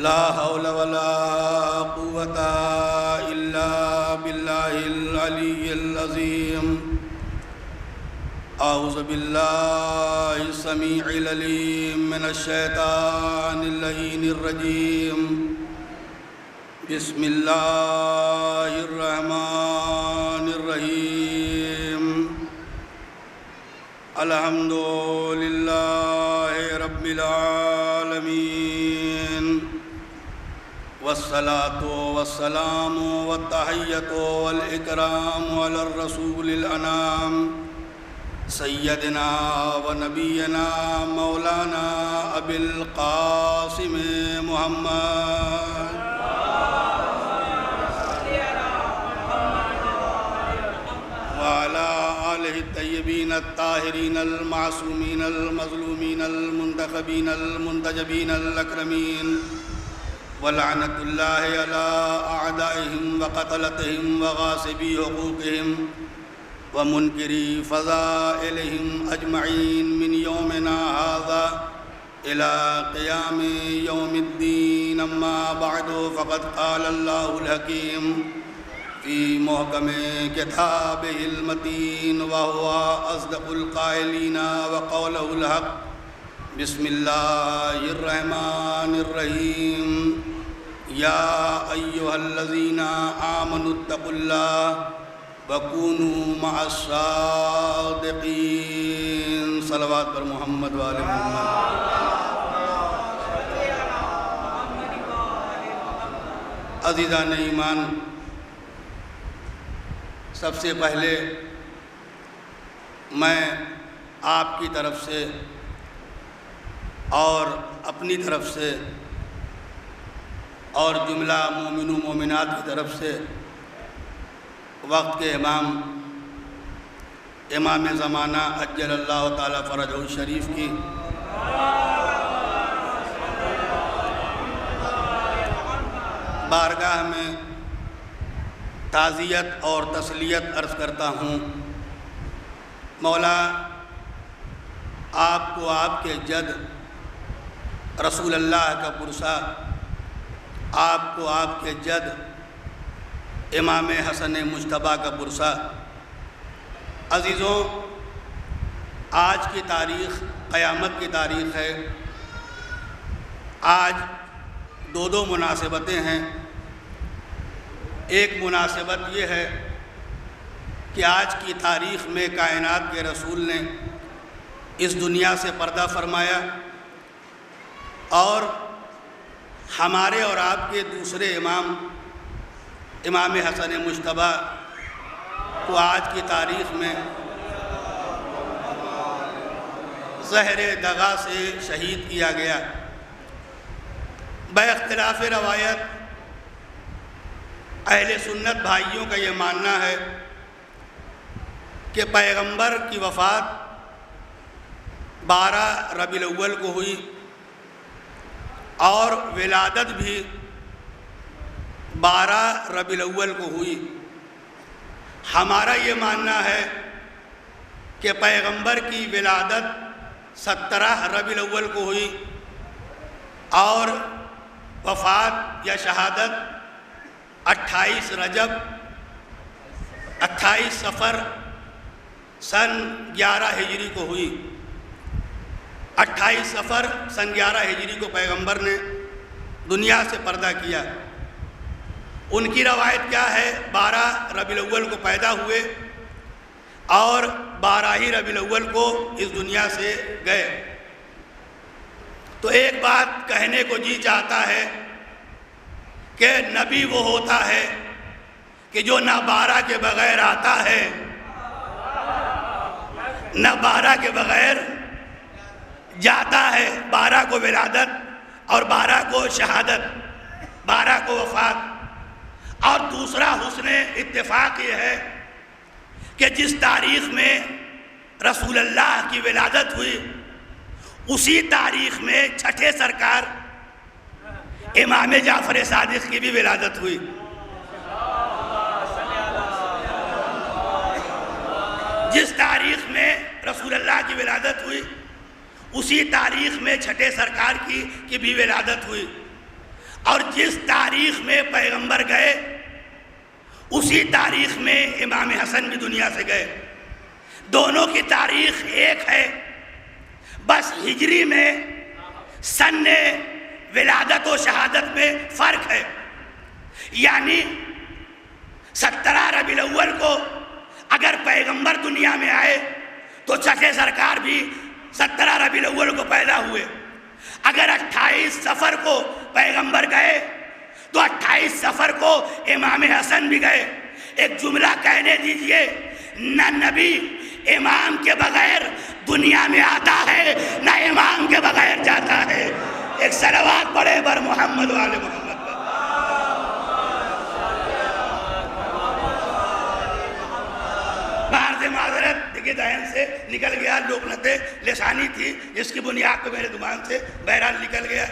لا حول ولا قوة إلا بالله العلي العظيم. أعوذ بالله السميع العليم من الشيطان اللعين الرجيم. بسم الله الرحمن الرحيم. الحمد لله رب العالمين، والصلاة والسلام والتحية والإكرام على الرسول الأنام سيدنا ونبينا مولانا أبي القاسم محمد وعلى آله الطيبين الطاهرين المعصومين المظلومين المنتخبين المنتجبين الأكرمين، ولعنة الله على أعدائهم وقتلتهم وغاصبي حقوقهم ومنكري فضائلهم أجمعين من يومنا هذا إلى قيام يوم الدين. أما بعد، فقد قال الله الحكيم في محكم كتابه المتين وهو أصدق القائلين وقوله الحق. بسم الله الرحمن الرحيم. يا أيها الذين آمنوا اتقوا الله وكونوا مع الصادقين. صلوات پر محمد وآل محمد. عزیزان ایمان، سب سے پہلے میں آپ کی طرف سے اور اپنی طرف سے اور جملہ مومن و مومنات کی طرف سے وقت کے امام زمانہ عجل اللہ تعالیٰ فرجہ الشریف کی بارگاہ میں تعزیت اور تسلیت عرض کرتا ہوں. مولا آپ کو آپ کے جد رسول اللہ کا پرسہ، آپ کو آپ کے جد امام حسن مجتبیٰ کا پرسہ. عزیزوں، آج کی تاریخ قیامت کی تاریخ ہے. آج دو مناسبتیں ہیں. ایک مناسبت یہ ہے کہ آج کی تاریخ میں کائنات کے رسول نے اس دنیا سے پردہ فرمایا، اور ہمارے اور آپ کے دوسرے امام حسن مجتبیٰ کو آج کی تاریخ میں زہر دغا سے شہید کیا گیا. باختلاف روایت اہل سنت بھائیوں کا یہ ماننا ہے کہ پیغمبر کی وفات 12 ربیع الاول کو ہوئی اور ولادت بھی 12 ربیع الاول کو ہوئی. ہمارا یہ ماننا ہے کہ پیغمبر کی ولادت 17 ربیع الاول کو ہوئی اور وفات یا شہادت 28 رجب 28 صفر سن 11 ہجری کو ہوئی. 28 صفر سن 11 ہجری کو پیغمبر نے دنیا سے پردہ کیا. ان کی روایت کیا ہے؟ 12 ربیع الاول کو پیدا ہوئے اور 12 ہی ربیع الاول کو اس دنیا سے گئے. تو ایک بات کہنے کو جی چاہتا ہے کہ نبی وہ ہوتا ہے کہ جو نہ 12 کے بغیر آتا ہے، نہ 12 کے بغیر جاتا ہے. 12 کو ولادت اور 12 کو شہادت، 12 کو وفات. اور دوسرا حسن اتفاق یہ ہے کہ جس تاریخ میں رسول اللہ کی ولادت ہوئی، اسی تاریخ میں چھٹے سرکار امام جعفر صادق کی بھی ولادت ہوئی. جس تاریخ میں رسول اللہ کی ولادت ہوئی، اسی تاریخ میں چھٹے سرکار کی بھی ولادت ہوئی. جس تاریخ میں پیغمبر گئے اسی تاریخ میں امام حسن بھی دنیا سے گئے. دونوں کی تاریخ ایک ہے، بس ہجری میں سن ولادت و شہادت میں فرق ہے. یعنی 17 ربیع الاول کو اگر پیغمبر دنیا میں آئے تو چچے سرکار بھی 17 ربیع الاول کو پیدا ہوئے. اگر 28 صفر کو پیغمبر گئے تو 28 صفر کو امام حسن بھی گئے. ایک جملہ کہنے دیجئے، نہ نبی امام کے بغیر دنیا میں آتا ہے، نہ امام کے بغیر جاتا ہے. ایک صلوات پڑھے بر محمد و آل محمد. معذرت دیکھیے ذہن سے نکل گیا، لوکنت لسانی تھی جس کی بنیاد پہ میرے زبان سے بہرحال نکل گیا.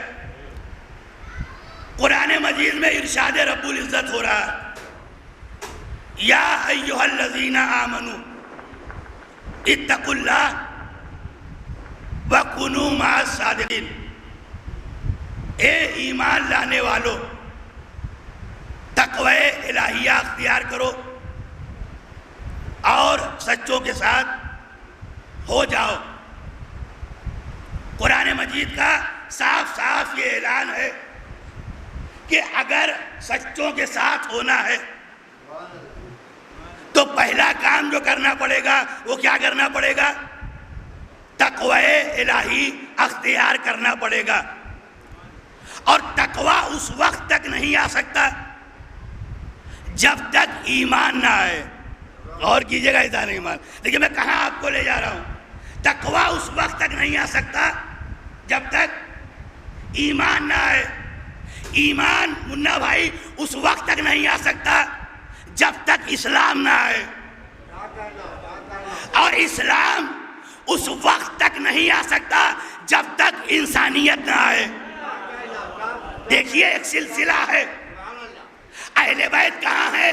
قرآن مجید میں ارشاد رب العزت ہو رہا ہے، یا ایھا الذین آمنوا اتقوا اللہ وکونوا مع الصادقین. اے ایمان لانے والو، تقوی الہیہ اختیار کرو اور سچوں کے ساتھ ہو جاؤ. قرآن مجید کا صاف صاف یہ اعلان ہے کہ اگر سچوں کے ساتھ ہونا ہے تو پہلا کام جو کرنا پڑے گا وہ کیا کرنا پڑے گا؟ تقوی الہی اختیار کرنا پڑے گا. اور تقوی اس وقت تک نہیں آ سکتا جب تک ایمان نہ آئے. اور کیجئے گا اظہار ایمان. دیکھیے میں کہاں آپ کو لے جا رہا ہوں. تقوی اس وقت تک نہیں آ سکتا جب تک ایمان نہ آئے. ایمان منا بھائی اس وقت تک نہیں آ سکتا جب تک اسلام نہ آئے. اور اسلام اس وقت تک نہیں آ سکتا جب تک انسانیت نہ آئے. دیکھیے ایک سلسلہ ہے. اہل بیت کہاں ہے؟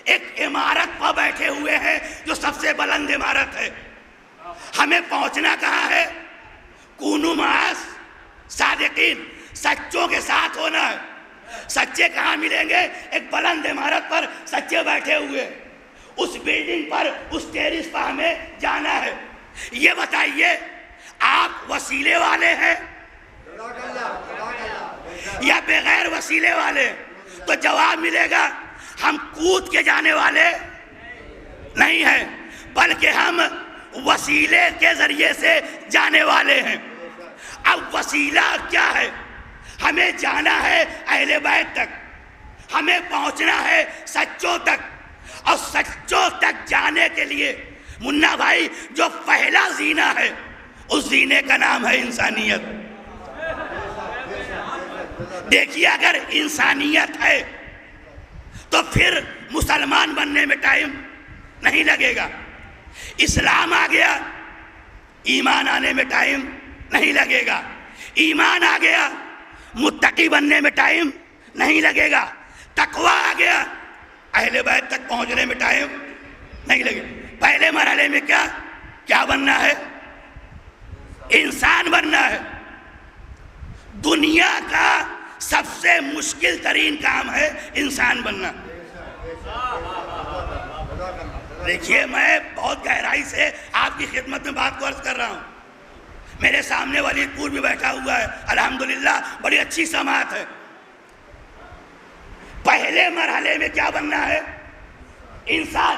ایک عمارت پر بیٹھے ہوئے ہیں جو سب سے بلند عمارت ہے. ہمیں پہنچنا کہاں ہے؟ کونوا مع الصادقین، سچوں کے ساتھ ہونا ہے. سچے کہاں ملیں گے؟ ایک بلند عمارت پر سچے بیٹھے ہوئے. اس بلڈنگ پر، اس ٹیرس پر ہمیں جانا ہے. یہ بتائیے آپ وسیلے والے ہیں یا بغیر وسیلے والے؟ تو جواب ملے گا ہم کود کے جانے والے نہیں ہیں، بلکہ ہم وسیلے کے ذریعے سے جانے والے ہیں. اب وسیلہ کیا ہے؟ ہمیں جانا ہے اہل بیت تک، ہمیں پہنچنا ہے سچوں تک. اور سچوں تک جانے کے لیے منا بھائی جو پہلا زینہ ہے اس زینے کا نام ہے انسانیت. دیکھیے اگر انسانیت ہے تو پھر مسلمان بننے میں ٹائم نہیں لگے گا. اسلام آ گیا، ایمان آنے میں ٹائم نہیں لگے گا. ایمان آ گیا، متقی بننے میں ٹائم نہیں لگے گا. تقوی آ گیا، اہل بیت تک پہنچنے میں ٹائم نہیں لگے. پہلے مرحلے میں کیا بننا ہے؟ انسان بننا ہے. دنیا کا سب سے مشکل ترین کام ہے انسان بننا. دیکھیے میں بہت گہرائی سے آپ کی خدمت میں بات کو عرض کر رہا ہوں. میرے سامنے ولید پور بھی بیٹھا ہوا ہے، الحمدللہ بڑی اچھی سماعت ہے. پہلے مرحلے میں کیا بننا ہے؟ انسان.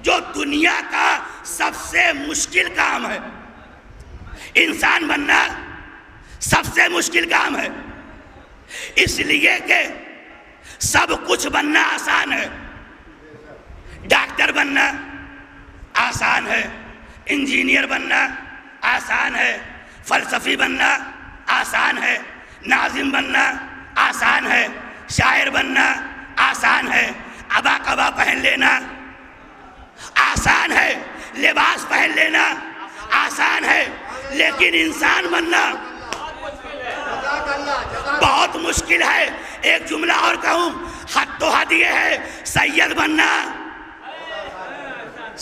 جو دنیا کا سب سے مشکل کام ہے، انسان بننا سب سے مشکل کام ہے. اس لیے کہ سب کچھ بننا آسان ہے. ڈاکٹر بننا آسان ہے، انجینئر بننا آسان ہے، فلسفی بننا آسان ہے، ناظم بننا آسان ہے، شاعر بننا آسان ہے، عبا قبا پہن لینا آسان ہے، لباس پہن لینا آسان ہے، لیکن انسان بننا بہت مشکل ہے. ایک جملہ اور کہوں، حد تو حد یہ ہے، سید بننا.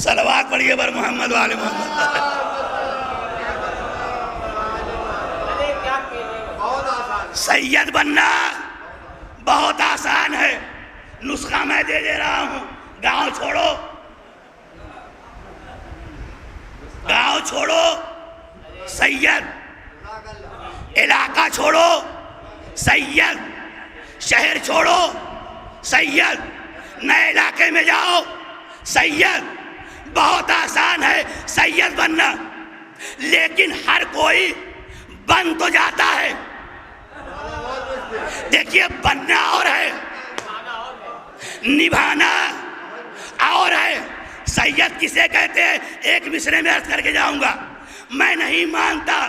صلوات پڑھیے بر محمد و آل محمد. سید بننا بہت آسان ہے، نسخہ میں دے رہا ہوں۔ گاؤں چھوڑو، گاؤں چھوڑو سید، علاقہ چھوڑو سید، شہر چھوڑو سید، نئے علاقے میں جاؤ سید۔ بہت آسان ہے سید بننا، لیکن ہر کوئی بن تو جاتا ہے۔ دیکھیے، بننا اور ہے، نبھانا اور ہے۔ سید کسے کہتے ہیں؟ ایک مصرے میں عرض کر کے جاؤں گا، میں نہیں مانتا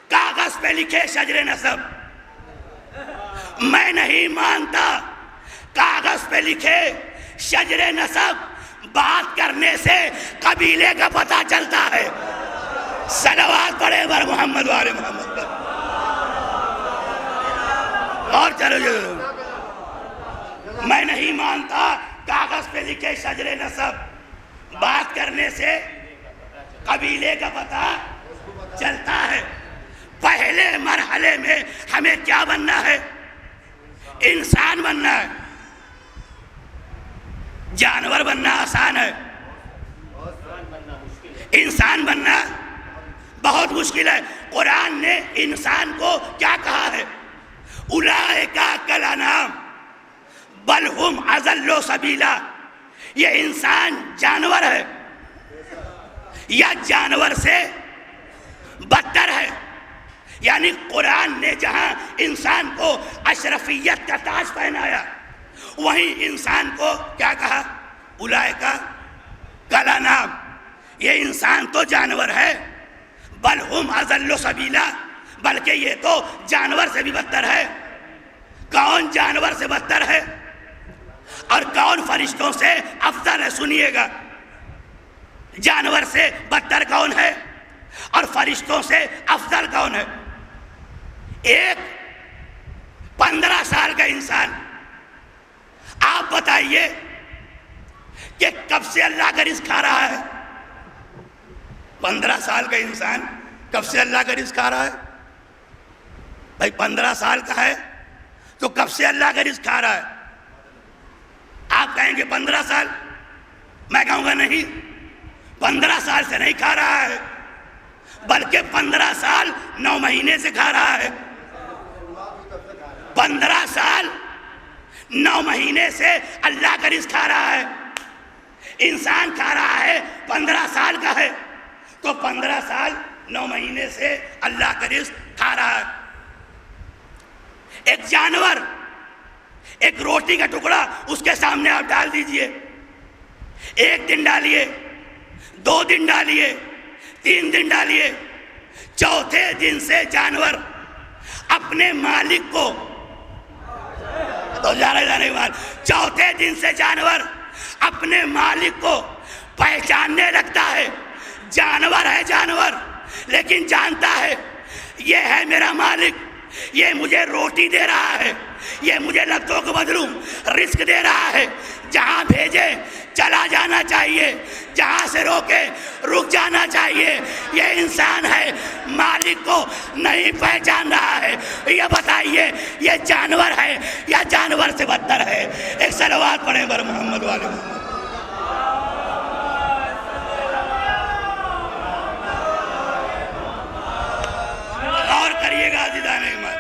کاغذ پہ لکھے شجر نسب، میں نہیں مانتا کاغذ پہ لکھے شجر نسب، بات کرنے سے قبیلے کا پتہ چلتا ہے۔ صلوات پڑھے بر محمد وآل محمد۔ اور چلو، میں نہیں مانتا کاغذ پہ لکھے شجر نسب، بات کرنے سے قبیلے کا پتہ چلتا ہے۔ پہلے مرحلے میں ہمیں کیا بننا ہے؟ انسان بننا ہے۔ جانور بننا آسان ہے، انسان بننا بہت مشکل ہے۔ قرآن نے انسان کو کیا کہا ہے؟ اولئک کالانعام بل ہم اضل سبیلا۔ یہ انسان جانور ہے یا جانور سے بدتر ہے؟ یعنی قرآن نے جہاں انسان کو اشرفیت کا تاج پہنایا، وہیں انسان کو کیا کہا؟ اولئک کالانعام، یہ انسان تو جانور ہے، بل ہم اضل سبیلا، بلکہ یہ تو جانور سے بھی بدتر ہے۔ کون جانور سے بدتر ہے اور کون فرشتوں سے افضل ہے؟ سنیے گا، جانور سے بدتر کون ہے اور فرشتوں سے افضل کون ہے؟ ایک 15 سال کا انسان، آپ بتائیے کہ کب سے اللہ کا رزق کھا رہا ہے؟ 15 سال کا انسان کب سے اللہ کا رزق کھا رہا ہے؟ بھائی 15 سال کا ہے تو کب سے اللہ کا رزق کھا رہا ہے؟ آپ کہیں گے 15 سال، میں کہوں گا نہیں، 15 سال سے نہیں کھا رہا ہے، بلکہ 15 سال 9 مہینے سے کھا رہا ہے۔ 15 سال 9 مہینے سے اللہ کا رزق کھا رہا ہے۔ انسان کھا رہا ہے 15 سال کا ہے، تو 15 سال 9 مہینے سے اللہ کا رزق کھا رہا ہے۔ ایک جانور، ایک روٹی کا ٹکڑا اس کے سامنے آپ ڈال دیجئے، 1 دن ڈالیے، 2 دن ڈالیے، 3 دن ڈالیے، چوتھے دن سے جانور اپنے مالک کو چوتھے دن سے جانور اپنے مالک کو پہچاننے لگتا ہے۔ جانور ہے جانور، لیکن جانتا ہے یہ ہے میرا مالک، یہ مجھے روٹی دے رہا ہے، یہ مجھے لفظوں کو بدلوں رزق دے رہا ہے، جہاں بھیجے چلا جانا چاہیے، جہاں سے روکے رک جانا چاہیے۔ یہ انسان ہے، مالک کو نہیں پہچان رہا ہے۔ یہ بتائیے یہ جانور ہے یا جانور سے بدتر ہے؟ ایک صلوات پڑھیں بر محمد والے محمد۔ اور کریے گا عزیزان ایمان،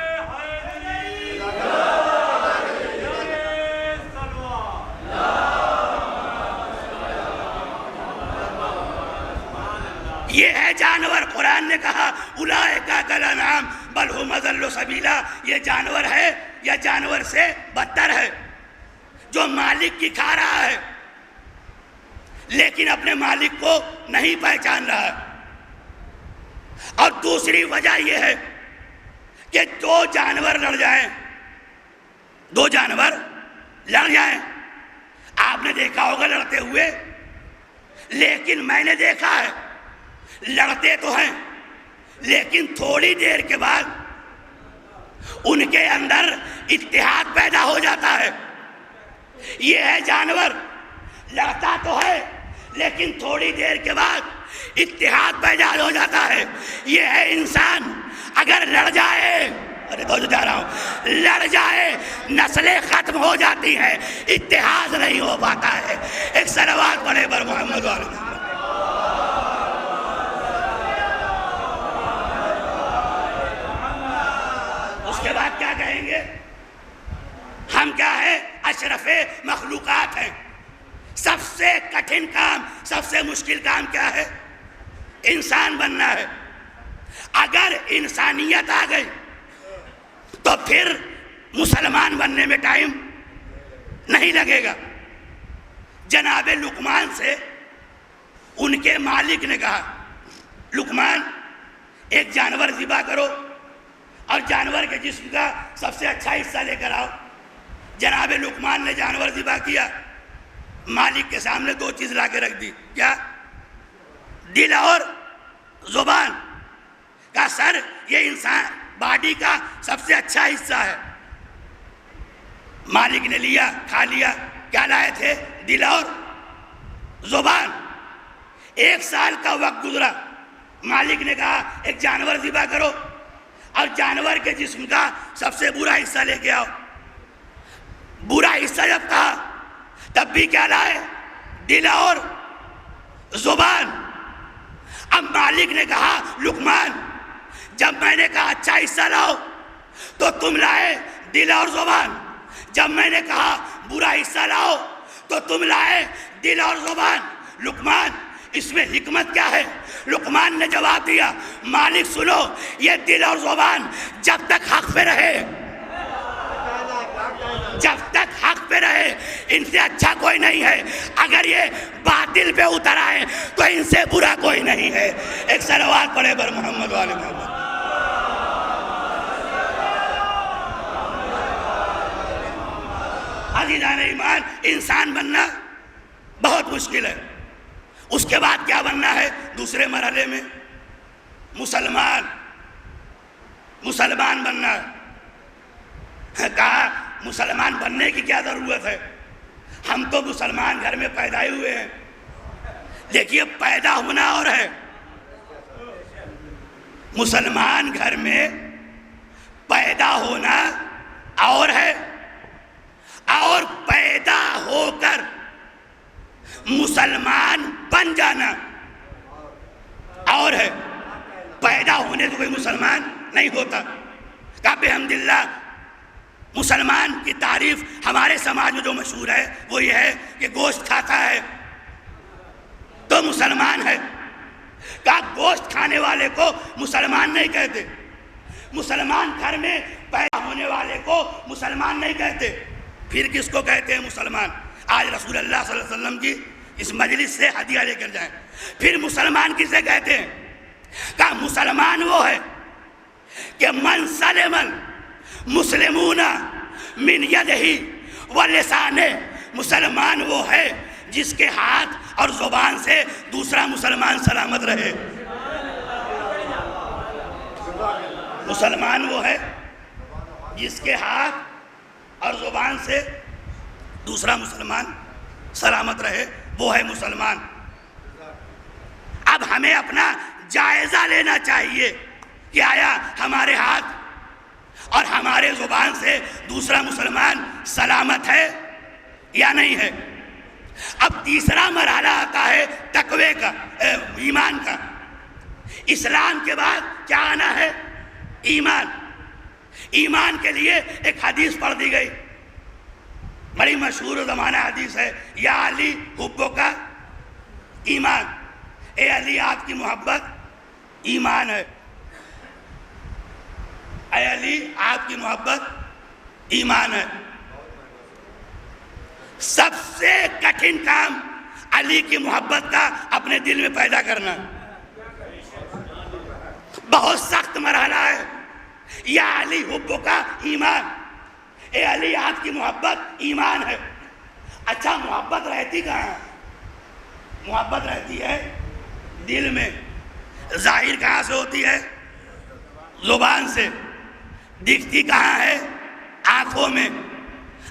یہ ہے جانور۔ قرآن نے کہا اولئک کالانعام بل ہم اضل سبیلا، یہ جانور ہے یا جانور سے بدتر ہے، جو مالک کی کھا رہا ہے لیکن اپنے مالک کو نہیں پہچان رہا ہے۔ اور دوسری وجہ یہ ہے کہ 2 جانور لڑ جائیں، 2 جانور لڑ جائیں، آپ نے دیکھا ہوگا لڑتے ہوئے، لیکن میں نے دیکھا ہے لڑتے تو ہیں لیکن تھوڑی دیر کے بعد ان کے اندر اتحاد پیدا ہو جاتا ہے۔ یہ ہے جانور، لڑتا تو ہے لیکن تھوڑی دیر کے بعد اتحاد پیدا ہو جاتا ہے۔ یہ ہے انسان، اگر لڑ جائے ارے تو جا رہا ہوں، لڑ جائے نسلیں ختم ہو جاتی ہیں، اتحاد نہیں ہو پاتا ہے۔ ایک صلوات پڑھے پر محمد علیہ وسلم۔ اس کے بعد کیا کہیں گے؟ ہم کیا ہے؟ اشرف مخلوقات ہیں۔ سب سے کٹھن کام، سب سے مشکل کام کیا ہے؟ انسان بننا ہے۔ اگر انسانیت آ گئی تو پھر مسلمان بننے میں ٹائم نہیں لگے گا۔ جناب لقمان سے ان کے مالک نے کہا، لقمان ایک جانور ذبح کرو اور جانور کے جسم کا سب سے اچھا حصہ لے کر آؤ۔ جناب لقمان نے جانور ذبح کیا، مالک کے سامنے دو چیز لا کے رکھ دی، کیا؟ دل اور زبان۔ کہا سر یہ انسان باڈی کا سب سے اچھا حصہ ہے۔ مالک نے لیا، کھا لیا۔ کیا لائے تھے؟ دل اور زبان۔ 1 سال کا وقت گزرا، مالک نے کہا ایک جانور ذبح کرو اور جانور کے جسم کا سب سے برا حصہ لے کے آؤ۔ برا حصہ جب کہا تب بھی کیا لائے؟ دل اور زبان۔ اب مالک نے کہا لقمان جب میں نے کہا اچھا حصہ لاؤ تو تم لائے دل اور زبان، جب میں نے کہا برا حصہ لاؤ تو تم لائے دل اور زبان۔ لقمان اس میں حکمت کیا ہے؟ لقمان نے جواب دیا، مالک سنو، یہ دل اور زبان جب تک حق پہ رہے، جب تک حق پہ رہے ان سے اچھا کوئی نہیں ہے، اگر یہ باطل پہ اتر آئے تو ان سے برا کوئی نہیں ہے۔ ایک صلوات پڑھے پر محمد و آل محمد۔ عزیزان ایمان، انسان بننا بہت مشکل ہے۔ اس کے بعد کیا بننا ہے؟ دوسرے مرحلے میں مسلمان بننا ہے۔ کہا مسلمان بننے کی کیا ضرورت ہے؟ ہم تو مسلمان گھر میں پیدا ہی ہوئے ہیں۔ دیکھیے پیدا ہونا اور ہے، مسلمان گھر میں پیدا ہونا اور ہے، اور پیدا ہو کر مسلمان بن جانا اور ہے۔ پیدا ہونے سے کوئی مسلمان نہیں ہوتا۔ کہ بحمداللہ مسلمان کی تعریف ہمارے سماج میں جو مشہور ہے وہ یہ ہے کہ گوشت کھاتا ہے تو مسلمان ہے۔ کہ گوشت کھانے والے کو مسلمان نہیں کہتے، مسلمان گھر میں پیدا ہونے والے کو مسلمان نہیں کہتے، پھر کس کو کہتے ہیں مسلمان؟ آج رسول اللہ صلی اللہ علیہ وسلم کی اس مجلس سے ہدیہ لے کر جائیں، پھر مسلمان کسے کہتے ہیں؟ کہ مسلمان وہ ہے کہ من سلم المسلمون من یدہ و لسانہ، مسلمان وہ ہے جس کے ہاتھ اور زبان سے دوسرا مسلمان سلامت رہے۔ مسلمان وہ ہے جس کے ہاتھ اور زبان سے دوسرا مسلمان سلامت رہے، وہ ہے مسلمان۔ اب ہمیں اپنا جائزہ لینا چاہیے کہ آیا ہمارے ہاتھ اور ہمارے زبان سے دوسرا مسلمان سلامت ہے یا نہیں ہے۔ اب تیسرا مرحلہ آتا ہے تقوی کا، ایمان کا۔ اسلام کے بعد کیا آنا ہے؟ ایمان۔ ایمان کے لیے ایک حدیث پڑھ دی گئی، بڑی مشہور زمانہ حدیث ہے، یا علی حبک کا ایمان، اے علی آپ کی محبت ایمان ہے، اے علی آپ کی محبت ایمان ہے۔ سب سے کٹھن کام علی کی محبت کا اپنے دل میں پیدا کرنا، بہت سخت مرحلہ ہے۔ یا علی حبک کا ایمان، اے علی آپ کی محبت ایمان ہے۔ اچھا محبت رہتی کہاں؟ محبت رہتی ہے دل میں۔ ظاہر کہاں سے ہوتی ہے؟ زبان سے۔ دکھتی کہاں ہے؟ آنکھوں میں۔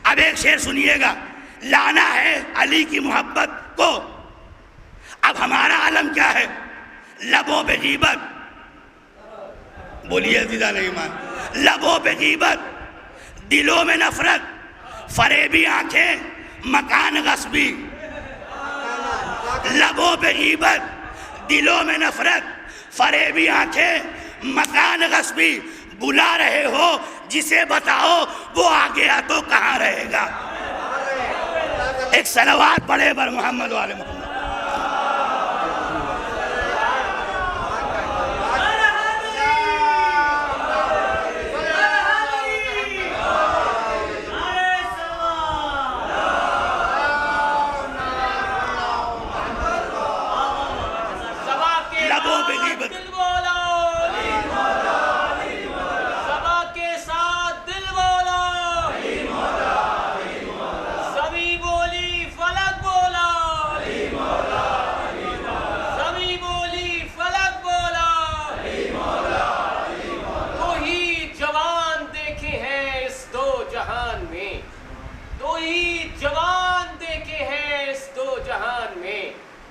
اب ایک شعر سنیے گا، لانا ہے علی کی محبت کو۔ اب ہمارا عالم کیا ہے؟ لبوں پہ غیبت، بولیے عزیزان ایمان، لبوں پہ غیبت، دلوں میں نفرت، فریبی آنکھیں، مکان غصبی. لبوں پہ غیبت، دلوں میں نفرت، فریبی آنکھیں، مکان غصبی. بلا رہے ہو جسے بتاؤ وہ آ گیا تو کہاں رہے گا. ایک صلوات پڑھے بر محمد و آل محمد.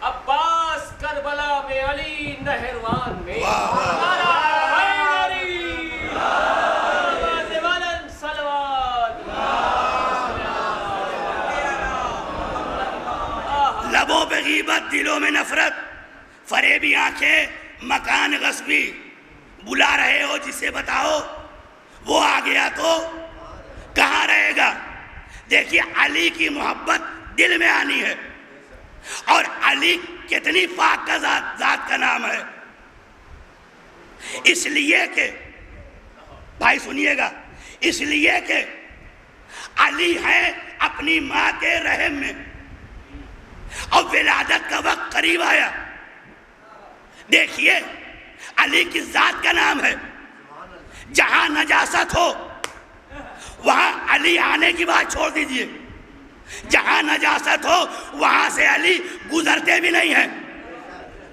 عباس کربلا میں، علی نہروان میں. لبوں پہ غیبت، دلوں میں نفرت، فریبی آنکھیں، مکان غصبی. بلا رہے ہو جسے بتاؤ وہ آ گیا تو کہاں رہے گا. دیکھیے علی کی محبت دل میں آنی ہے. اور علی کتنی پاک کا ذات کا نام ہے. اس لیے کہ بھائی سنیے گا، اس لیے کہ علی ہے اپنی ماں کے رحم میں اور ولادت کا وقت قریب آیا. دیکھیے علی کی ذات کا نام ہے. جہاں نجاست ہو وہاں علی آنے کی بات چھوڑ دیجئے. جہاں نجاست ہو وہاں سے علی گزرتے بھی نہیں ہیں.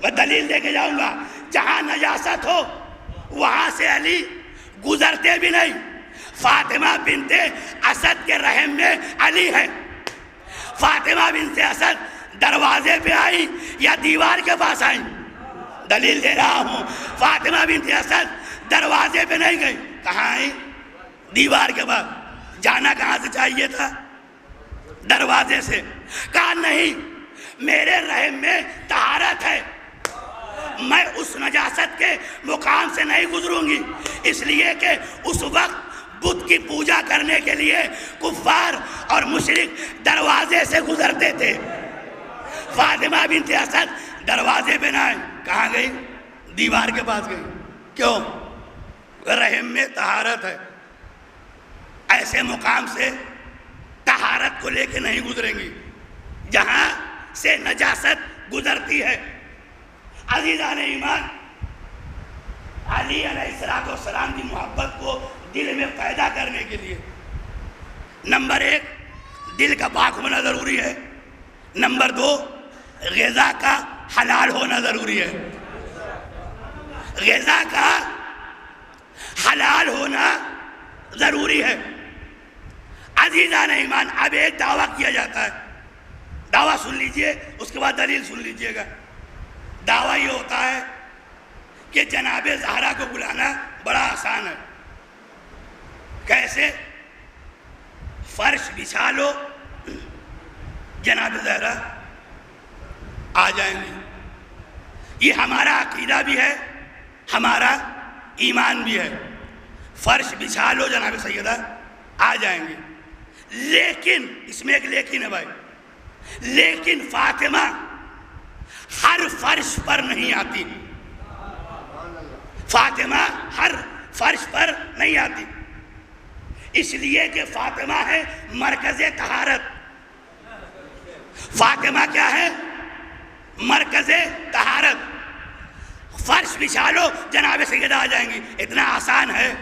میں دلیل دے کے جاؤں گا. جہاں نجاست ہو وہاں سے علی گزرتے بھی نہیں. فاطمہ بنت اسد کے رحم میں علی ہے. فاطمہ بنت اسد دروازے پہ آئی یا دیوار کے پاس آئی؟ دلیل دے رہا ہوں. فاطمہ بنت اسد دروازے پہ نہیں گئی. کہاں آئی؟ دیوار کے پاس. جانا کہاں سے چاہیے تھا؟ دروازے سے. کہا نہیں، میرے رحم میں طہارت ہے، میں اس نجاست کے مقام سے نہیں گزروں گی. اس لیے کہ اس وقت بت کی پوجا کرنے کے لیے کفار اور مشرک دروازے سے گزرتے تھے. فاطمہ بنت اسد دروازے پہ نہ آئی. کہاں گئی؟ دیوار کے پاس گئی. کیوں؟ رحم میں طہارت ہے. ایسے مقام سے طہارت کو لے کے نہیں گزریں گی جہاں سے نجاست گزرتی ہے. عزیزان ایمان، علی علیہ السلام کی محبت کو دل میں پیدا کرنے کے لیے نمبر 1 دل کا پاک ہونا ضروری ہے. نمبر 2 غذا کا حلال ہونا ضروری ہے. غذا کا حلال ہونا ضروری ہے. عزیزان ایمان، اب ایک دعویٰ کیا جاتا ہے. دعویٰ سن لیجئے، اس کے بعد دلیل سن لیجئے گا. دعویٰ یہ ہوتا ہے کہ جناب زہرا کو بلانا بڑا آسان ہے. کیسے؟ فرش بچھا لو، جناب زہرا آ جائیں گے. یہ ہمارا عقیدہ بھی ہے، ہمارا ایمان بھی ہے. فرش بچھا لو، جناب سیدہ آ جائیں گے. لیکن اس میں ایک لیکن ہے بھائی. لیکن فاطمہ ہر فرش پر نہیں آتی. فاطمہ ہر فرش پر نہیں آتی. اس لیے کہ فاطمہ ہے مرکز طہارت. فاطمہ کیا ہے؟ مرکز طہارت. فرش بچھا لو، جناب سیدہ آ جائیں گی. اتنا آسان ہے،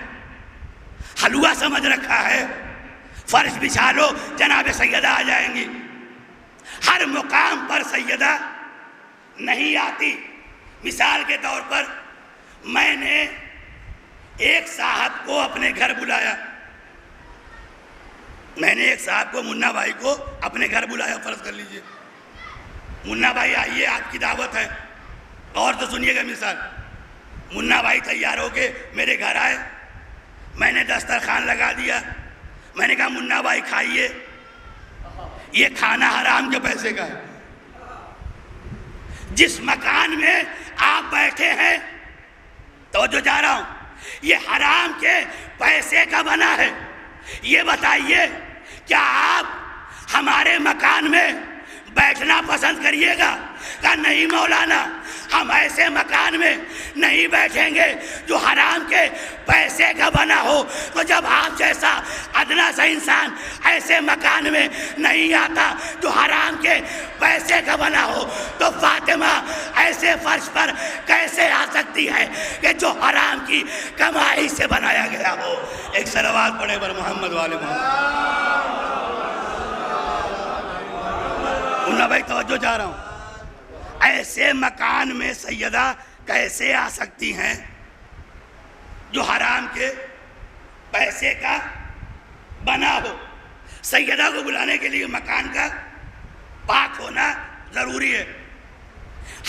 حلوہ سمجھ رکھا ہے. فرش بچھا لو، جناب سیدہ آ جائیں گی. ہر مقام پر سیدہ نہیں آتی. مثال کے طور پر میں نے ایک صاحب کو اپنے گھر بلایا. میں نے ایک صاحب کو، منا بھائی کو اپنے گھر بلایا. فرض کر لیجئے منا بھائی آئیے، آپ کی دعوت ہے. اور تو سنیے گا مثال. منا بھائی تیار ہو کے میرے گھر آئے. میں نے دسترخوان لگا دیا. میں نے کہا منا بھائی کھائیے, یہ کھانا حرام کے پیسے کا ہے. جس مکان میں آپ بیٹھے ہیں, توجہ جا رہا ہوں, یہ حرام کے پیسے کا بنا ہے. یہ بتائیے کیا آپ ہمارے مکان میں بیٹھنا پسند کریے گا؟ کہا نہیں مولانا, ہم ایسے مکان میں نہیں بیٹھیں گے جو حرام کے پیسے کا بنا ہو. تو جب آپ جیسا ادنا سا انسان ایسے مکان میں نہیں آتا جو حرام کے پیسے کا بنا ہو, تو فاطمہ ایسے فرش پر کیسے آ سکتی ہے کہ جو حرام کی کمائی سے بنایا گیا ہو؟ ایک صلوات پڑھے بر محمد والے محمد. منا بھائی توجہ جا رہا ہوں, ایسے مکان میں سیدہ کیسے آ سکتی ہیں جو حرام کے پیسے کا بنا ہو؟ سیدہ کو بلانے کے لیے مکان کا پاک ہونا ضروری ہے.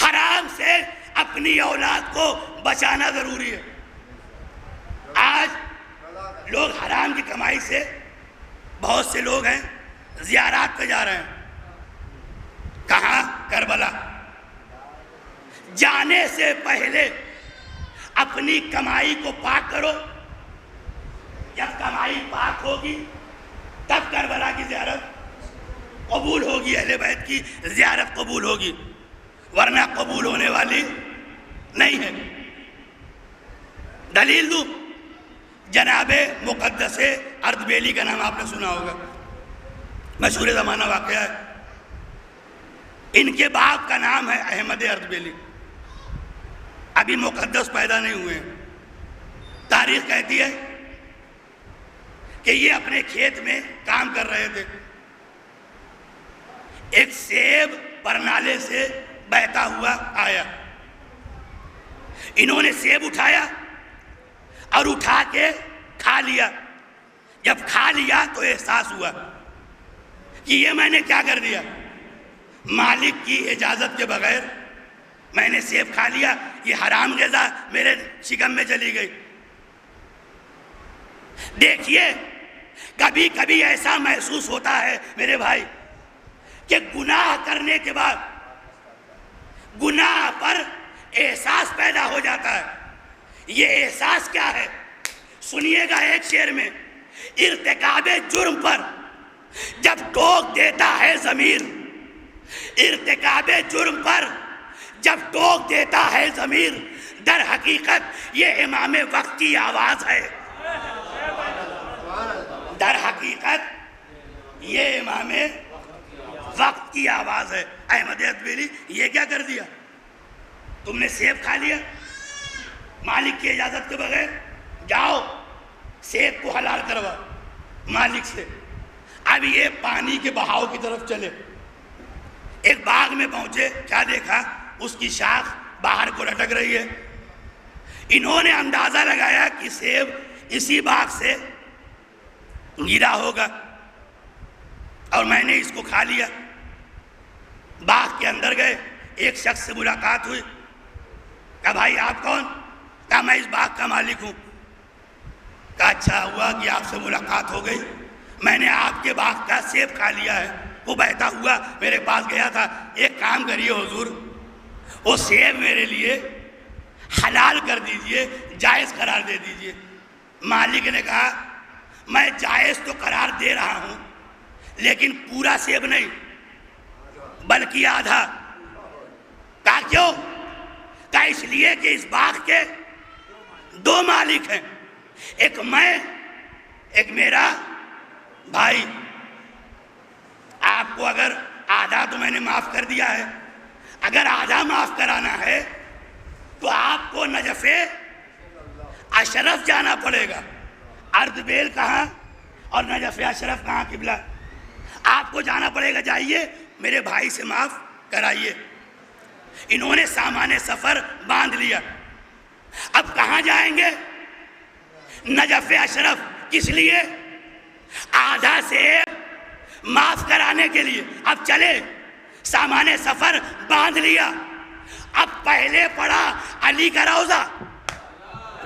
حرام سے اپنی اولاد کو بچانا ضروری ہے. آج لوگ حرام کی کمائی سے, بہت سے لوگ ہیں زیارات پہ جا رہے ہیں. کہاں؟ کربلا. جانے سے پہلے اپنی کمائی کو پاک کرو. جب کمائی پاک ہوگی تب کربلا کی زیارت قبول ہوگی, اہل بیت کی زیارت قبول ہوگی, ورنہ قبول ہونے والی نہیں ہے. دلیل دوں, جناب مقدس اردبیلی کا نام آپ نے سنا ہوگا, مشہور زمانہ واقعہ ہے. ان کے باپ کا نام ہے احمد اردبیلی. ابھی مقدس پیدا نہیں ہوئے. تاریخ کہتی ہے کہ یہ اپنے کھیت میں کام کر رہے تھے. ایک سیب پرنالے سے بہتا ہوا آیا. انہوں نے سیب اٹھایا اور اٹھا کے کھا لیا. جب کھا لیا تو احساس ہوا کہ یہ میں نے کیا کر دیا, مالک کی اجازت کے بغیر میں نے سیب کھا لیا, یہ حرام غذا میرے شکم میں چلی گئی. دیکھیے کبھی کبھی ایسا محسوس ہوتا ہے میرے بھائی کہ گناہ کرنے کے بعد گناہ پر احساس پیدا ہو جاتا ہے. یہ احساس کیا ہے؟ سنیے گا ایک شعر میں, ارتکاب جرم پر جب ٹوک دیتا ہے ضمیر, ارتکاب جرم پر جب ٹوک دیتا ہے ضمیر, در حقیقت یہ امام وقت کی آواز ہے. در حقیقت یہ امام وقت کی آواز ہے. احمد اردبیلی, یہ کیا کر دیا؟ تم نے سیب کھا لیا مالک کی اجازت کے بغیر, جاؤ سیب کو حلال کروا مالک سے. اب یہ پانی کے بہاؤ کی طرف چلے. ایک باغ میں پہنچے, کیا دیکھا؟ اس کی شاخ باہر کو لٹک رہی ہے. انہوں نے اندازہ لگایا کہ سیب اسی باغ سے گرا ہوگا اور میں نے اس کو کھا لیا. باغ کے اندر گئے, ایک شخص سے ملاقات ہوئی. کہا بھائی آپ کون؟ کہا میں اس باغ کا مالک ہوں. کہا اچھا ہوا کہ آپ سے ملاقات ہو گئی, میں نے آپ کے باغ کا سیب کھا لیا ہے, وہ بہتا ہوا میرے پاس گیا تھا. ایک کام کریے حضور, وہ سیب میرے لیے حلال کر دیجئے, جائز قرار دے دیجئے. مالک نے کہا میں جائز تو قرار دے رہا ہوں لیکن پورا سیب نہیں بلکہ آدھا. کہا کیوں؟ کہا اس لیے کہ اس باغ کے دو مالک ہیں, ایک میں, ایک میرا بھائی. آپ کو اگر آدھا تو میں نے معاف کر دیا ہے, اگر آدھا معاف کرانا ہے تو آپ کو نجف اشرف جانا پڑے گا. اردبیل کہاں اور نجف اشرف کہاں قبلہ؟ آپ کو جانا پڑے گا, جائیے میرے بھائی سے معاف کرائیے. انہوں نے سامان سفر باندھ لیا. اب کہاں جائیں گے؟ Najaf Ashraf. کس لیے؟ آدھا سے معاف کرانے کے لیے. اب چلے, سامان سفر باندھ لیا. اب پہلے پڑا علی کا روضہ,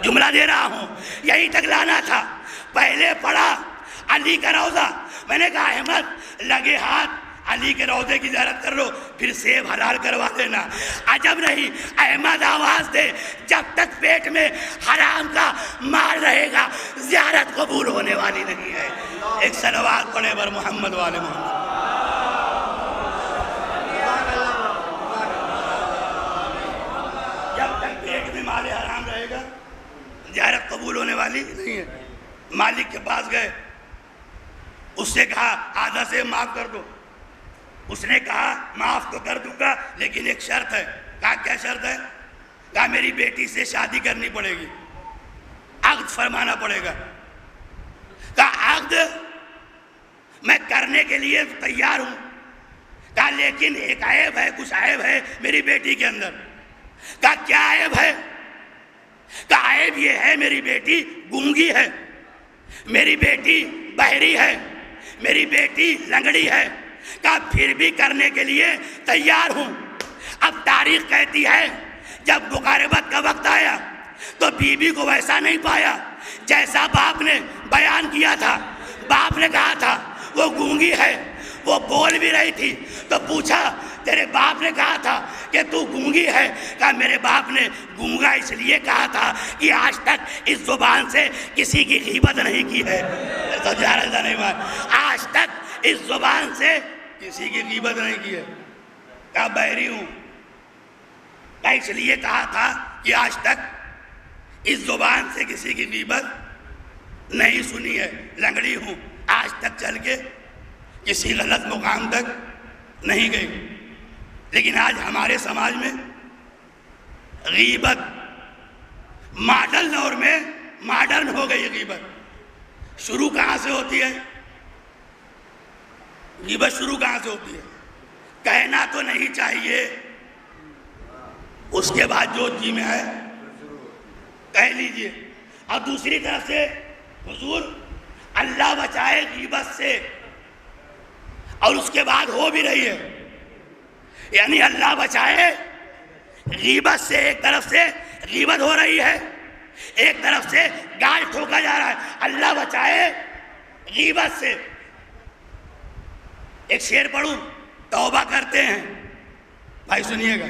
جملہ دے رہا ہوں، یہی تک لانا تھا۔ پہلے پڑھا علی کا روضہ، میں نے کہا احمد لگے ہاتھ علی کے روضے کی زیارت کر لو، پھر سیب حلال کروا دینا۔ عجب نہیں، احمد آواز دے، جب تک پیٹ میں حرام کا مال رہے گا زیارت قبول ہونے والی نہیں ہے۔ ایک صلوات پڑھے بر محمد والے محمد۔ جب تک پیٹ میں مال حرام رہے گا زیارت قبول ہونے والی نہیں ہے۔ مالک کے پاس گئے، اس سے کہا آدھا سے معاف کر دو۔ اس نے کہا معاف تو کر دوں گا لیکن ایک شرط ہے۔ کہا کیا شرط ہے؟ کہا میری بیٹی سے شادی کرنی پڑے گی، عقد فرمانا پڑے گا۔ کہا عقد میں کرنے کے لیے تیار ہوں۔ کہا لیکن ایک عیب ہے، کچھ عیب ہے میری بیٹی کے اندر۔ کہا کیا عیب ہے؟ کہا عیب یہ ہے میری بیٹی گونگی ہے، میری بیٹی بہری ہے، میری بیٹی لنگڑی ہے۔ کہا پھر بھی کرنے کے لیے تیار ہوں۔ اب تاریخ کہتی ہے جب مقاربت کا وقت آیا تو بیوی کو ویسا نہیں پایا جیسا باپ نے بیان کیا تھا۔ باپ نے کہا تھا وہ گونگی ہے، وہ بول بھی رہی تھی، تو پوچھا تیرے باپ نے کہا تھا کہ تو گونگی ہے؟ کہا میرے باپ نے گونگا اس لیے کہا تھا کہ آج تک اس زبان سے کسی کی غیبت نہیں کی ہے۔ آج تک اس زبان سے کسی کی غیبت نہیں کی ہے۔ کہا بحری ہوں، کہا اس لیے کہا تھا کہ آج تک اس زبان سے کسی کی غیبت نہیں سنی ہے۔ لنگڑی ہوں، آج تک چل کے کسی غلط مقام تک نہیں گئی۔ لیکن آج ہمارے سماج میں غیبت ماڈرن دور میں ماڈرن ہو گئی۔ غیبت شروع کہاں سے ہوتی ہے؟ غیبت شروع کہاں سے ہوتی ہے؟ کہنا تو نہیں چاہیے، اس کے بعد جو جی میں ہے کہہ لیجئے۔ اور دوسری طرف سے حضور اللہ بچائے غیبت سے، اور اس کے بعد ہو بھی رہی ہے، یعنی اللہ بچائے غیبت سے۔ ایک طرف سے غیبت ہو رہی ہے، ایک طرف سے گال ٹھوکا جا رہا ہے۔ اللہ بچائے غیبت سے۔ ایک شعر پڑھوں، توبہ کرتے ہیں، بھائی سنیے گا،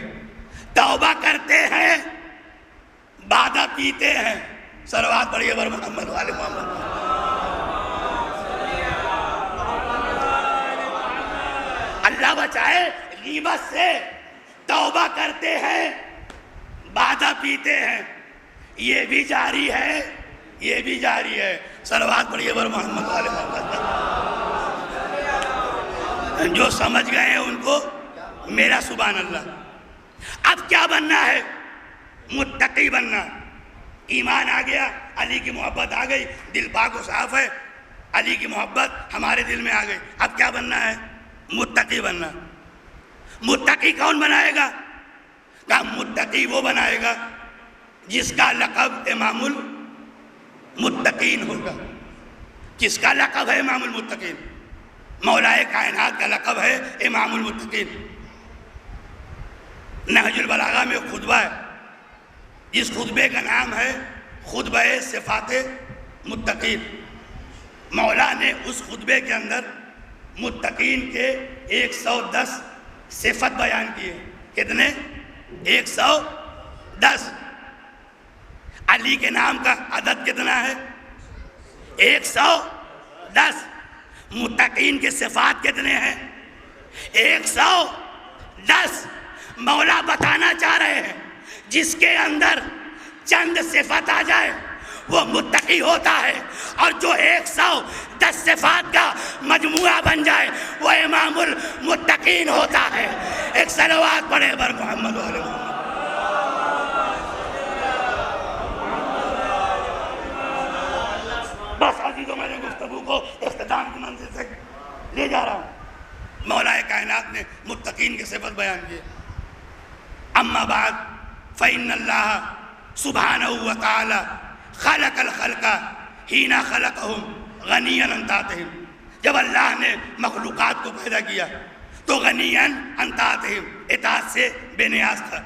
توبہ کرتے ہیں بادہ پیتے ہیں۔ صلوات پڑھیے بر محمد والے محمد۔ اللہ بچائے غیبت سے، توبہ کرتے ہیں بادہ پیتے ہیں، یہ بھی جاری ہے، یہ بھی جاری ہے۔ صلوات پڑھیے بر محمد والے محمد۔ جو سمجھ گئے ہیں ان کو میرا سبحان اللہ۔ اب کیا بننا ہے؟ متقی بننا۔ ایمان آ گیا، علی کی محبت آ گئی، دل پاک و صاف ہے، علی کی محبت ہمارے دل میں آ گئی۔ اب کیا بننا ہے؟ متقی بننا۔ متقی کون بنائے گا؟ کہا متقی وہ بنائے گا جس کا لقب امام المتقین ہوگا۔ کس کا لقب ہے امام المتقین؟ مولائے کائنات کا لقب ہے امام المتقین۔ نہج البلاغہ میں خطبہ ہے، اس خطبے کا نام ہے خطبہ صفات متقین۔ مولا نے اس خطبے کے اندر متقین کے 110 صفت بیان کیے۔ کتنے؟ 110۔ علی کے نام کا عدد کتنا ہے؟ 110۔ متقین کے صفات کتنے ہیں؟ 110۔ مولا بتانا چاہ رہے ہیں جس کے اندر چند صفت آ جائے وہ متقی ہوتا ہے، اور جو 110 صفات کا مجموعہ بن جائے وہ امام المتقین ہوتا ہے۔ ایک صلوات پڑھے بر محمد والے محمد۔ بس عزیزوں، میں نے گفتگو کو اختتام کی منزل سے لے جا رہا ہوں۔ مولا کائنات نے متقین کی صفت بیان کی۔ اما بعد فإن اللہ سبحانہ وتعالی خلق الخلق حین خلقہم غنیا عن طاعتہم۔ جب اللہ نے مخلوقات کو پیدا کیا تو غنیا عن طاعتہم، اطاعت سے بے نیاز تھا۔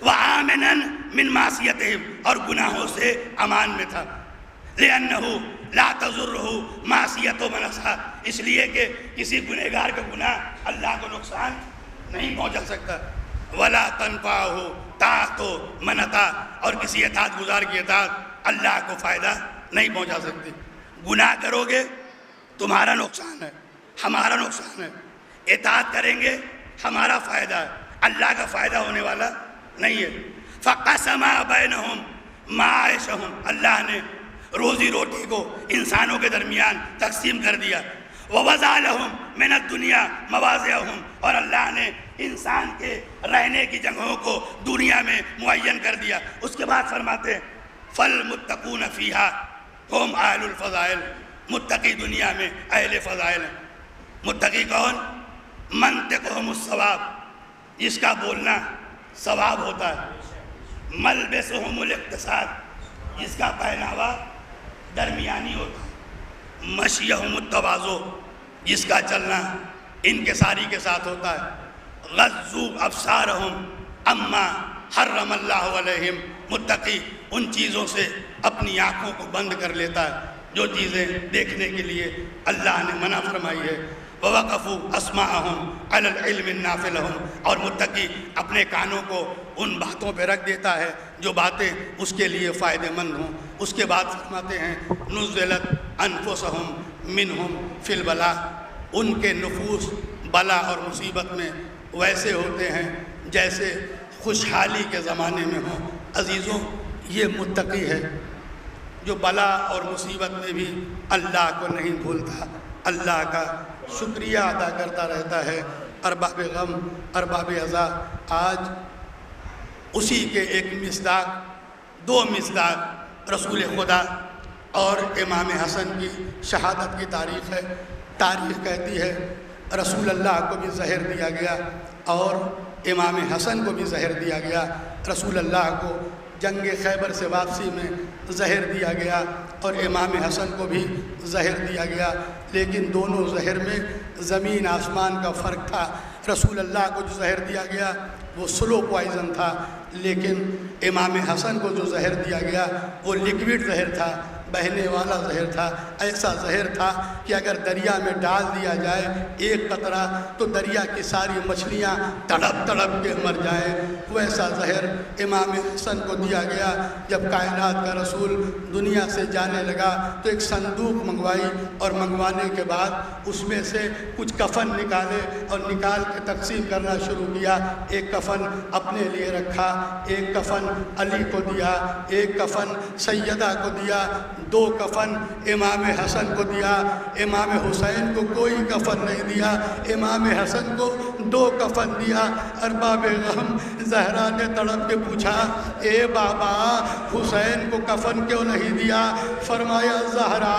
وآمنا من معصیتہم، اور گناہوں سے امان میں تھا، لأنہ لا تضرہ معصیت من عصیٰ، اس لیے کہ کسی گنہگار کا گناہ اللہ کو نقصان نہیں پہنچا سکتا، ولا تنفعہ طاعت من اطاع، اور کسی اطاعت گزار کی اطاعت اللہ کو فائدہ نہیں پہنچا سکتی۔ گناہ کرو گے تمہارا نقصان ہے، ہمارا نقصان ہے، اطاعت کریں گے ہمارا فائدہ ہے، اللہ کا فائدہ ہونے والا نہیں ہے۔ فَقَسَمَا بَيْنَهُمْ مَعَاشَهُمْ، اللہ نے روزی روٹی کو انسانوں کے درمیان تقسیم کر دیا، وَوَضَعَ لَهُمْ مِنَ الدُّنْيَا مَوَاضِعَهُمْ، اور اللہ نے انسان کے رہنے کی جگہوں کو دنیا میں معین کر دیا۔ اس کے بعد فرماتے ہیں فَالْمُتَّقُونَ فِيهَا هُمْ أَهْلُ الْفَضَائِلِ، متقی دنیا میں اہل فضائل ہیں۔ متقی کون؟ منطقہم الصواب، جس کا بولنا ثواب ہوتا ہے، ملبسہم الاقتصاد، جس کا پہناوا درمیانی ہوتا ہے، مشیہم التواضع، جس کا چلنا انکساری کے ساتھ ہوتا ہے، غضوا ابصارہم اما حرم اللہ علیہم، متقی ان چیزوں سے اپنی آنکھوں کو بند کر لیتا ہے جو چیزیں دیکھنے کے لیے اللہ نے منع فرمائی ہے، وَوَقَفُوا أَسْمَاعَهُمْ عَلَى الْعِلْمِ النَّافِعِ لَهُمْ، اور متقی اپنے کانوں کو ان باتوں پہ رکھ دیتا ہے جو باتیں اس کے لیے فائدہ مند ہوں۔ اس کے بعد فرماتے ہیں نُزِّلَتْ أَنفُسُهُمْ مِنْهُمْ فِي الْبَلَاءِ، ان کے نفوس بلا اور مصیبت میں ویسے ہوتے ہیں جیسے خوشحالی کے زمانے میں ہوں۔ عزیزوں، یہ متقی ہے جو بلا اور مصیبت میں بھی اللہ کو نہیں بھولتا، اللہ کا شکریہ ادا کرتا رہتا ہے۔ ارباب غم، ارباب عزا، آج اسی کے ایک مصداق، دو مصداق رسول خدا اور امام حسن کی شہادت کی تاریخ ہے۔ تاریخ کہتی ہے رسول اللہ کو بھی زہر دیا گیا اور امام حسن کو بھی زہر دیا گیا۔ رسول اللہ کو جنگ خیبر سے واپسی میں زہر دیا گیا اور امام حسن کو بھی زہر دیا گیا، لیکن دونوں زہر میں زمین آسمان کا فرق تھا۔ رسول اللہ کو جو زہر دیا گیا وہ سلو پوائزن تھا، لیکن امام حسن کو جو زہر دیا گیا وہ لیکوڈ زہر تھا، بہنے والا زہر تھا۔ ایسا زہر تھا کہ اگر دریا میں ڈال دیا جائے ایک قطرہ تو دریا کی ساری مچھلیاں تڑپ تڑپ کے مر جائیں۔ ویسا زہر امام حسن کو دیا گیا۔ جب کائنات کا رسول دنیا سے جانے لگا تو ایک صندوق منگوائی اور منگوانے کے بعد اس میں سے کچھ کفن نکالے اور نکال کے تقسیم کرنا شروع کیا۔ ایک کفن اپنے لیے رکھا، ایک کفن علی کو دیا، ایک کفن سیدہ کو دیا، دو کفن امام حسن کو دیا۔ امام حسین کو کوئی کفن نہیں دیا، امام حسن کو دو کفن دیا۔ ارباب غم، زہرا نے تڑپ کے پوچھا اے بابا حسین کو کفن کیوں نہیں دیا؟ فرمایا زہرا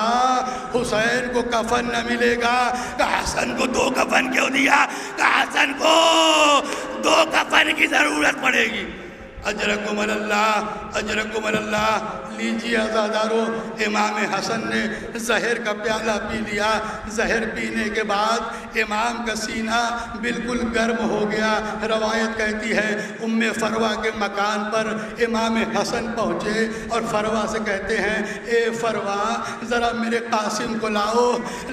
حسین کو کفن نہ ملے گا۔ کہ حسن کو دو کفن کیوں دیا؟ کہ حسن کو دو کفن کی ضرورت پڑے گی۔ اجرکم اللہ، اجرکم اللہ۔ لیجیے عزادارو، امام حسن نے زہر کا پیالہ پی لیا۔ زہر پینے کے بعد امام کا سینہ بالکل گرم ہو گیا۔ روایت کہتی ہے ام فروا کے مکان پر امام حسن پہنچے اور فروا سے کہتے ہیں اے فروا ذرا میرے قاسم کو لاؤ،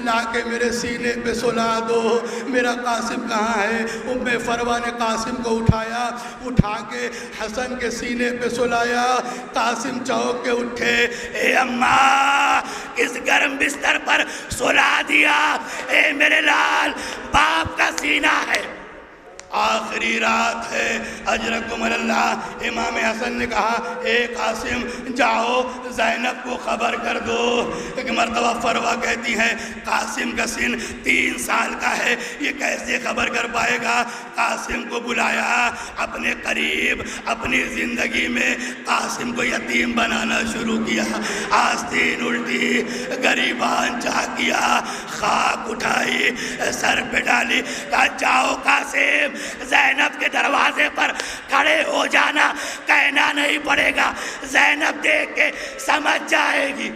لا کے میرے سینے پہ سلا دو، میرا قاسم کہاں ہے؟ ام فروا نے قاسم کو اٹھایا، اٹھا کے حسن کے سینے پہ سلایا۔ قاسم چوک کے اٹھے، اے اماں اس گرم بستر پر سلا دیا، اے میرے لال باپ کا سینہ ہے، آخری رات ہے۔ اجرکم اللہ۔ امام حسن نے کہا اے قاسم جاؤ زینب کو خبر کر دو۔ ایک مرتبہ فروا کہتی ہے قاسم کا سن 3 سال کا ہے، یہ کیسے خبر کر پائے گا؟ قاسم کو بلایا اپنے قریب، اپنی زندگی میں قاسم کو یتیم بنانا شروع کیا۔ آستین الٹی، گریبان چاہ کیا، خاک اٹھائی، سر پہ ڈالی، کہا جاؤ قاسم زینب کے دروازے پر کھڑے ہو جانا، کہنا نہیں پڑے گا، زینب دیکھ کے سمجھ جائے گی۔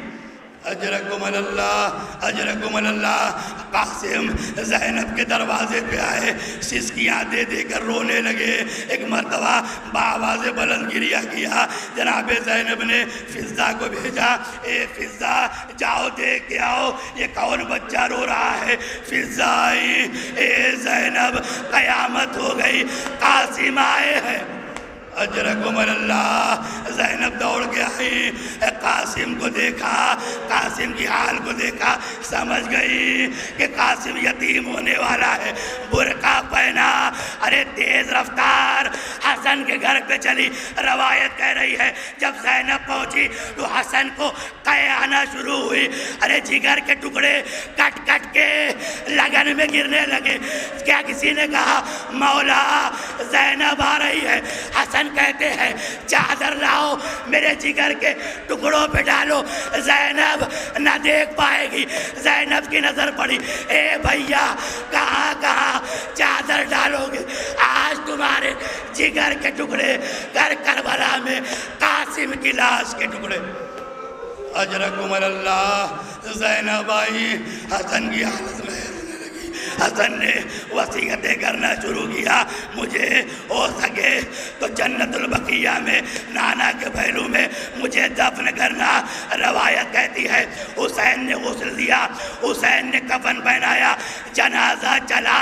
اجرکم اللہ اجرکم اللہ۔ قاسم زینب کے دروازے پہ آئے، سسکیاں دے دے کر رونے لگے۔ ایک مرتبہ بآواز بلند گریہ کیا۔ جناب زینب نے فضہ کو بھیجا، اے فضہ جاؤ دیکھ کے آؤ یہ کون بچہ رو رہا ہے۔ فضہ آئی، اے زینب قیامت ہو گئی، قاسم آئے ہیں۔ اجرکم اللہ۔ زینب دوڑ کے آئی، قاسم کو دیکھا، قاسم کی حال کو دیکھا، سمجھ گئی کہ قاسم یتیم ہونے والا ہے۔ برقع پہنا، ارے تیز رفتار حسن کے گھر پہ چلی۔ روایت کہہ رہی ہے جب زینب پہنچی تو حسن کو قے آنا شروع ہوئی۔ ارے جگر کے ٹکڑے کٹ کٹ کے لگن میں گرنے لگے۔ کیا کسی نے کہا مولا زینب آ رہی ہے؟ حسن کہتے ہیں چادر لاؤ میرے جگر کے ٹکڑوں پہ ڈالو، زینب نہ دیکھ پائے گی۔ زینب کی نظر پڑی، اے بھیا کہاں کہاں چادر ڈالو گے؟ آج تمہارے جگر کے ٹکڑے کر کربلا میں قاسم کی لاش کے ٹکڑے۔ اجرکم اللہ۔ زینب آئی، حسن کی حالت میں رونے لگی۔ حسن نے وصیتیں کرنا شروع کیا، مجھے ہو سکے تو جنت البقیہ میں نانا کے پہلو میں مجھے دفن کرنا۔ روایت کہتی ہے حسین نے غسل دیا، حسین نے کفن پہنایا، جنازہ چلا۔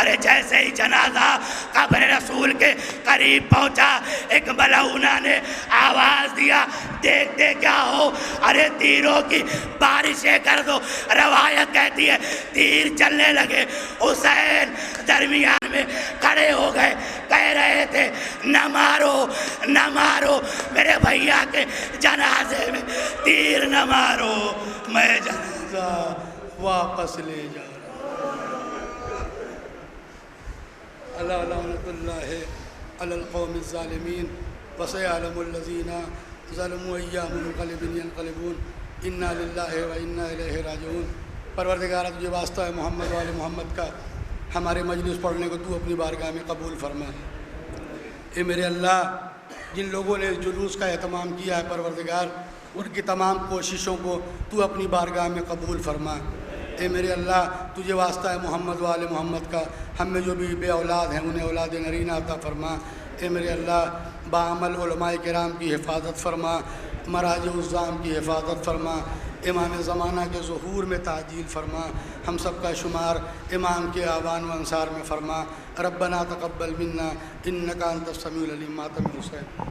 ارے جیسے ہی جنازہ قبر رسول کے قریب پہنچا، ایک ملعونہ نے آواز دیا، دیکھتے کیا ہو؟ ارے تیروں کی بارشیں کر دو۔ روایت کہتی ہے تیر چلنے لگے، حسین درمیان میں کھڑے ہو گئے، کہہ رہے تھے نہ مارو نہ مارو میرے بھیا کے جنازے میں تیر نہ مارو، میں جنازہ واپس لے جا رہا ہوں۔ اللہ لعنت اللہ علی القوم الظالمین وسیعلم الذین ظلموا ایام منقلب ینقلبون انا للہ و انا الیہ راجعون۔ پروردگار تجھے واسطہ ہے محمد وآل محمد کا، ہمارے مجلس پڑھنے کو تو اپنی بارگاہ میں قبول فرما۔ اے میرے اللہ، جن لوگوں نے جلوس کا اہتمام کیا ہے پروردگار، ان کی تمام کوششوں کو تو اپنی بارگاہ میں قبول فرما۔ اے میرے اللہ، تجھے واسطہ ہے محمد وآل محمد کا، ہم میں جو بھی بے اولاد ہیں انہیں اولاد نرینہ عطا فرما۔ اے میرے اللہ، باعمل علماء کرام کی حفاظت فرما، مراجع الزام کی حفاظت فرما، امام زمانہ کے ظہور میں تعجیل فرما، ہم سب کا شمار امام کے آوان و انصار میں فرما۔ ربنا تقبل منا انکا انت السمیع العلیم۔ ماتم حسین۔